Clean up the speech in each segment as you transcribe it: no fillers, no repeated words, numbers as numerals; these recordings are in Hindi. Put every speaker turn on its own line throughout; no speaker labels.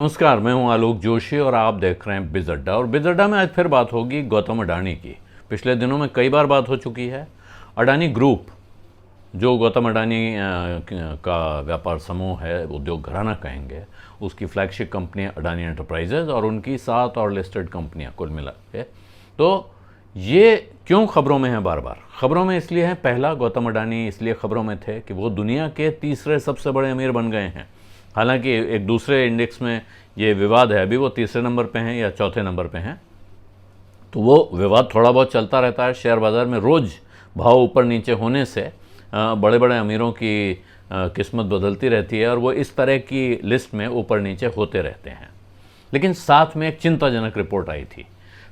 नमस्कार, मैं हूं आलोक जोशी और आप देख रहे हैं बिज अड्डा। और बिज अड्डा में आज फिर बात होगी गौतम अडानी की। पिछले दिनों में कई बार बात हो चुकी है। अडानी ग्रुप, जो गौतम अडानी का व्यापार समूह है, उद्योग घराना कहेंगे, उसकी फ्लैगशिप कंपनी अडानी एंटरप्राइजेज और उनकी 7 और लिस्टेड कंपनियां कुल मिला के। तो ये क्यों खबरों में है? बार बार खबरों में इसलिए है, पहला, गौतम अडानी इसलिए खबरों में थे कि वो दुनिया के तीसरे सबसे बड़े अमीर बन गए हैं। हालांकि एक दूसरे इंडेक्स में ये विवाद है, अभी वो तीसरे नंबर पे हैं या चौथे नंबर पे हैं। तो वो विवाद थोड़ा बहुत चलता रहता है। शेयर बाज़ार में रोज़ भाव ऊपर नीचे होने से बड़े बड़े अमीरों की किस्मत बदलती रहती है और वो इस तरह की लिस्ट में ऊपर नीचे होते रहते हैं। लेकिन साथ में एक चिंताजनक रिपोर्ट आई थी।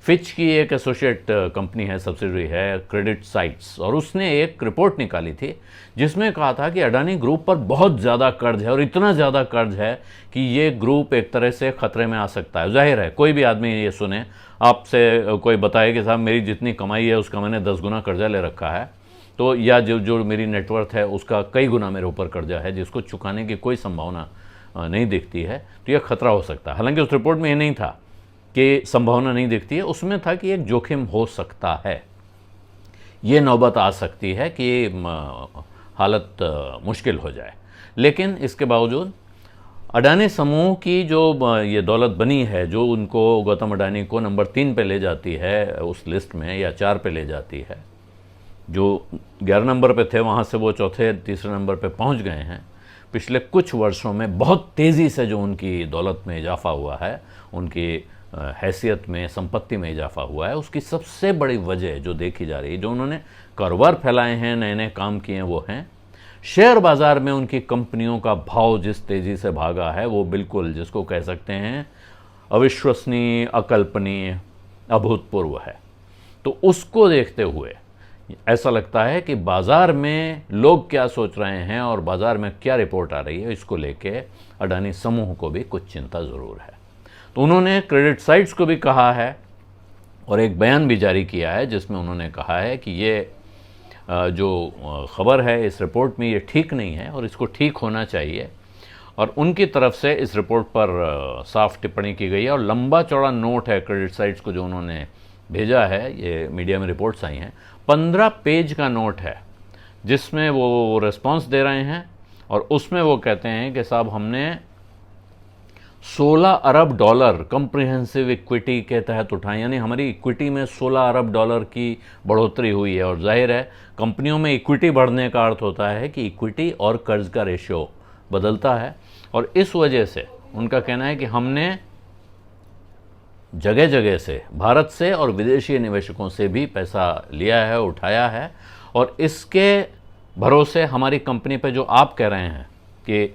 फिच की एक एसोसिएट कंपनी है, सब्सिडरी है, क्रेडिट साइट्स, और उसने एक रिपोर्ट निकाली थी जिसमें कहा था कि अडानी ग्रुप पर बहुत ज़्यादा कर्ज है और इतना ज़्यादा कर्ज है कि ये ग्रुप एक तरह से ख़तरे में आ सकता है। जाहिर है, कोई भी आदमी ये सुने, आपसे कोई बताए कि साहब मेरी जितनी कमाई है उसका मैंने 10 गुना कर्जा ले रखा है, तो या जो मेरी नेटवर्थ है उसका कई गुना मेरे ऊपर कर्जा है जिसको चुकाने की कोई संभावना नहीं दिखती है, तो यह खतरा हो सकता है। हालांकि उस रिपोर्ट में ये नहीं था कि संभावना नहीं दिखती है, उसमें था कि एक जोखिम हो सकता है, ये नौबत आ सकती है कि हालत मुश्किल हो जाए। लेकिन इसके बावजूद अडानी समूह की जो ये दौलत बनी है, जो उनको गौतम अडानी को नंबर 3 पे ले जाती है उस लिस्ट में, या 4 पे ले जाती है, जो 11 नंबर पे थे वहाँ से वो चौथे तीसरे नंबर पे पहुँच गए हैं। पिछले कुछ वर्षों में बहुत तेज़ी से जो उनकी दौलत में इजाफा हुआ है, उनकी हैसियत में, संपत्ति में इजाफा हुआ है, उसकी सबसे बड़ी वजह जो देखी जा रही है, जो उन्होंने कारोबार फैलाए हैं, नए नए काम किए हैं, वो हैं शेयर बाज़ार में उनकी कंपनियों का भाव जिस तेज़ी से भागा है, वो बिल्कुल जिसको कह सकते हैं अविश्वसनीय, अकल्पनीय, अभूतपूर्व है। तो उसको देखते हुए ऐसा लगता है कि बाज़ार में लोग क्या सोच रहे हैं और बाज़ार में क्या रिपोर्ट आ रही है, इसको लेके अडानी समूह को भी कुछ चिंता ज़रूर है। तो उन्होंने क्रेडिट साइट्स को भी कहा है और एक बयान भी जारी किया है जिसमें उन्होंने कहा है कि ये जो खबर है इस रिपोर्ट में, ये ठीक नहीं है और इसको ठीक होना चाहिए। और उनकी तरफ से इस रिपोर्ट पर साफ टिप्पणी की गई है और लंबा चौड़ा नोट है क्रेडिट साइट्स को जो उन्होंने भेजा है, ये मीडिया में रिपोर्ट्स आई हैं। 15 पेज का नोट है जिसमें वो रिस्पॉन्स दे रहे हैं और उसमें वो कहते हैं कि साहब हमने 16 अरब डॉलर कंप्रिहेंसिव इक्विटी के तहत उठाए, यानी हमारी इक्विटी में 16 अरब डॉलर की बढ़ोतरी हुई है। और जाहिर है, कंपनियों में इक्विटी बढ़ने का अर्थ होता है कि इक्विटी और कर्ज का रेशियो बदलता है, और इस वजह से उनका कहना है कि हमने जगह जगह से, भारत से और विदेशी निवेशकों से भी पैसा लिया है, उठाया है, और इसके भरोसे हमारी कंपनी पे जो आप कह रहे हैं कि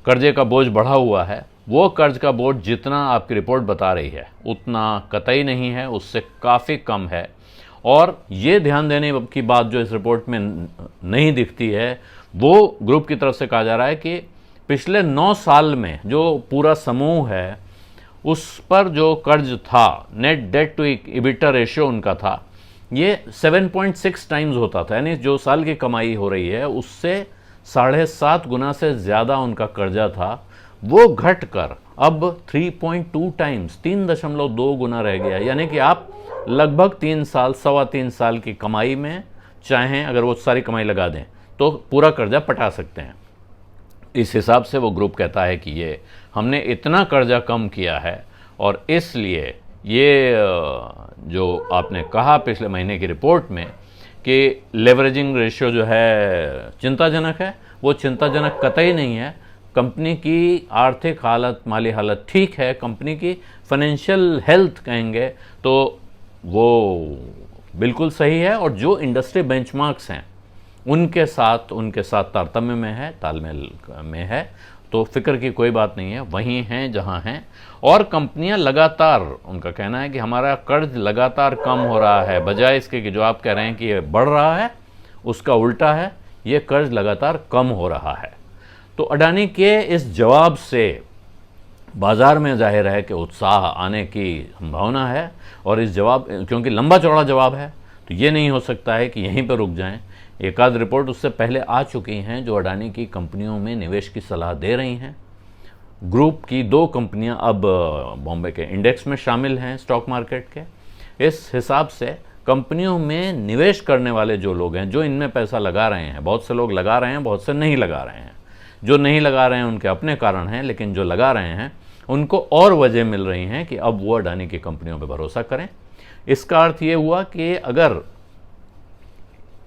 कर्जे का बोझ बढ़ा हुआ है, वो कर्ज का बोझ जितना आपकी रिपोर्ट बता रही है उतना कतई नहीं है, उससे काफ़ी कम है। और ये ध्यान देने की बात जो इस रिपोर्ट में नहीं दिखती है, वो ग्रुप की तरफ से कहा जा रहा है कि पिछले 9 साल में जो पूरा समूह है उस पर जो कर्ज था, net debt to EBITDA ratio उनका था, ये 7.6 टाइम्स होता था, यानी जो साल की कमाई हो रही है उससे 7.5 गुना से ज़्यादा उनका कर्जा था। वो घटकर अब 3.2 टाइम्स, 3.2 गुना रह गया। यानी कि आप लगभग 3 साल, 3.25 साल की कमाई में चाहें अगर वो सारी कमाई लगा दें तो पूरा कर्जा पटा सकते हैं। इस हिसाब से वो ग्रुप कहता है कि ये हमने इतना कर्जा कम किया है, और इसलिए ये जो आपने कहा पिछले महीने की रिपोर्ट में कि लेवरेजिंग रेशियो जो है चिंताजनक है, वो चिंताजनक कतई नहीं है। कंपनी की आर्थिक हालत, माली हालत ठीक है, कंपनी की फाइनेंशियल हेल्थ कहेंगे तो वो बिल्कुल सही है, और जो इंडस्ट्री बेंचमार्क्स हैं उनके साथ तारतम्य में है, तालमेल में है। तो फिक्र की कोई बात नहीं है, वहीं हैं जहां हैं। और कंपनियां लगातार, उनका कहना है कि हमारा कर्ज लगातार कम हो रहा है, बजाय इसके कि जो आप कह रहे हैं कि ये बढ़ रहा है, उसका उल्टा है, ये कर्ज लगातार कम हो रहा है। तो अडानी के इस जवाब से बाज़ार में जाहिर है कि उत्साह आने की संभावना है, और इस जवाब, क्योंकि लंबा चौड़ा जवाब है, तो ये नहीं हो सकता है कि यहीं पर रुक जाएं। एक आध रिपोर्ट उससे पहले आ चुकी हैं जो अडानी की कंपनियों में निवेश की सलाह दे रही हैं। ग्रुप की 2 कंपनियां अब बॉम्बे के इंडेक्स में शामिल हैं स्टॉक मार्केट के। इस हिसाब से कंपनियों में निवेश करने वाले जो लोग हैं, जो इनमें पैसा लगा रहे हैं, बहुत से लोग लगा रहे हैं, बहुत से नहीं लगा रहे हैं। जो नहीं लगा रहे हैं उनके अपने कारण हैं, लेकिन जो लगा रहे हैं उनको और वजह मिल रही हैं कि अब वो अडानी की कंपनियों पर भरोसा करें। इसका अर्थ ये हुआ कि अगर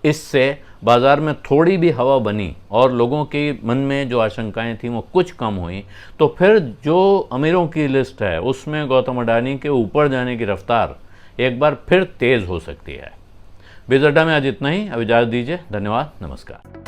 इससे बाज़ार में थोड़ी भी हवा बनी और लोगों के मन में जो आशंकाएं थी वो कुछ कम हुई, तो फिर जो अमीरों की लिस्ट है उसमें गौतम अडानी के ऊपर जाने की रफ्तार एक बार फिर तेज़ हो सकती है। बिज़ अड्डा में आज इतना ही। अब इजाज़त दीजिए। धन्यवाद। नमस्कार।